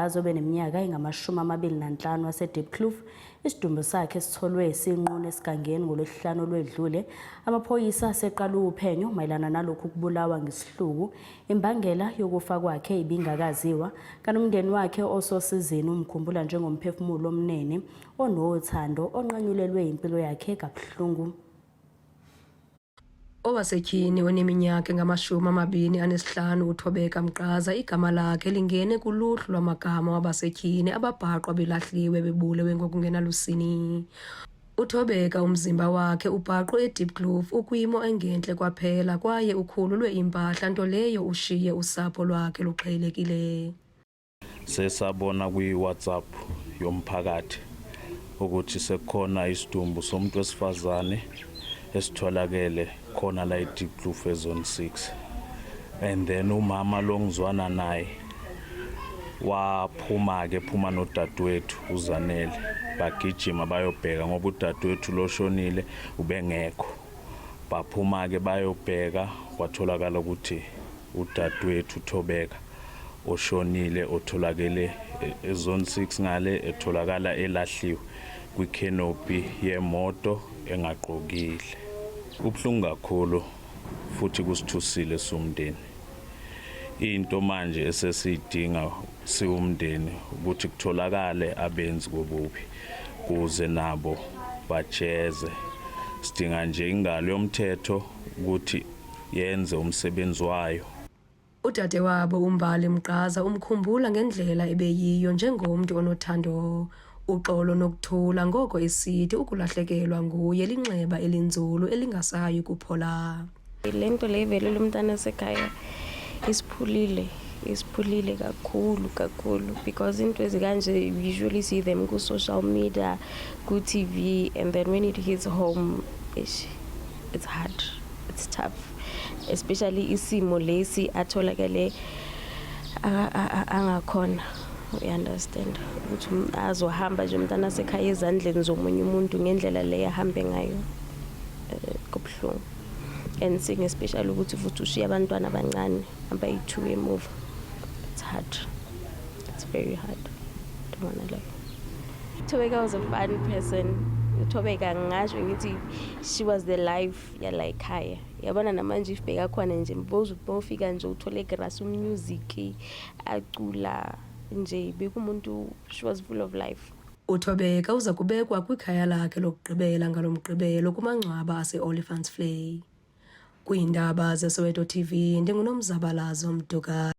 Mqaza obeneminyaka engama-25 waseDiepkloof. Isidumbu sakhe sitholwe sinqunu esigangeni ngolwesihlanu olwedlule. Amaphoyisa aseqala uphenyo mayelana nalokhu kubulawa ngesihluku. Imbangela yokufa kwakhe ibingakaziwa, kanti umndeni wakhe ososizini umkhumbula njengomphefumulo omnene onothando onqanyulelwe impilo yakhe kabuhlungu. Owasetyhini oneminyaka engama-25 uThobeka Mqaza, igama lakhe lingene kuluhlu lwamagama wabasetyhini ababhaqwa belahliwe bebulewe ngokungenalusini. uThobeka umzimba wakhe ubhaqwe eDiepkloof ukwimo engentle kwaphela kwaye ukhululwe impahla, nto leyo ushiye usapho lwakhe luqhelekile. Sesabona kwi-WhatsApp yomphakathi ukuthi sekukhona isidumbu somuntu wesifazane esitholakele khona la eDiepkloof eZone 6, and then umama lo ngizwana naye phuma nodadewethu uZanele bagijima bayobheka ngoba udadewethu loshonile ubengekho. Baphuma-ke bayobheka kwatholakala ukuthi udadewethu uThobeka oshonile otholakele eZone 6 ngale etholakala elahliwe kwi-canopy yemoto engaqokile. Kubuhlungu kakhulu futhi kusithusile somndeni. Into manje esesiyidinga siwumndeni ukuthi kutholakale abenzi bobubi kuze nabo bajeze. Sidinga nje ingalo yomthetho ukuthi yenze umsebenzi wayo. Udade wabo uMbali Mqaza umkhumbula ngendlela ebeyiyo njengomntu onothando, uxolo nokuthula, ngoko esithi ukulahlekelwa nguye linxeba elinzulu elingasayi kuphola. Lento le ivelele umntana esekhaya isiphulile kakhulu because into ezikanje we usually see them ku social media, ku TV, and then when it hits home it's hard, it's tough, especially isimo lesi atholakale angakhona. We understand ukuthi azohamba nje umntana esekhaya ezandleni zomunye umuntu ngendlela le ahambe ngayo kubuhlungu, and sing especially ukuthi futhi ushiya abantwana abancane abayi2 emuva. It's hard, it's very hard. Don't wanna lie. Thobeka was a fun person. Thobeka ngasho ngithi she was the life yala ekhaya. Yabona namanje ifika khona nje bofika nje uthole grass music acula nje bekumuntu, she was full of life. uThobeka uza kubekwa kwikhaya lakhe lokugqibela ngalomgqibelo kumangcwaba ase-Olifantsfontein. Kwiindaba zeSoweto TV, ndinguNomzabalazo Mduka.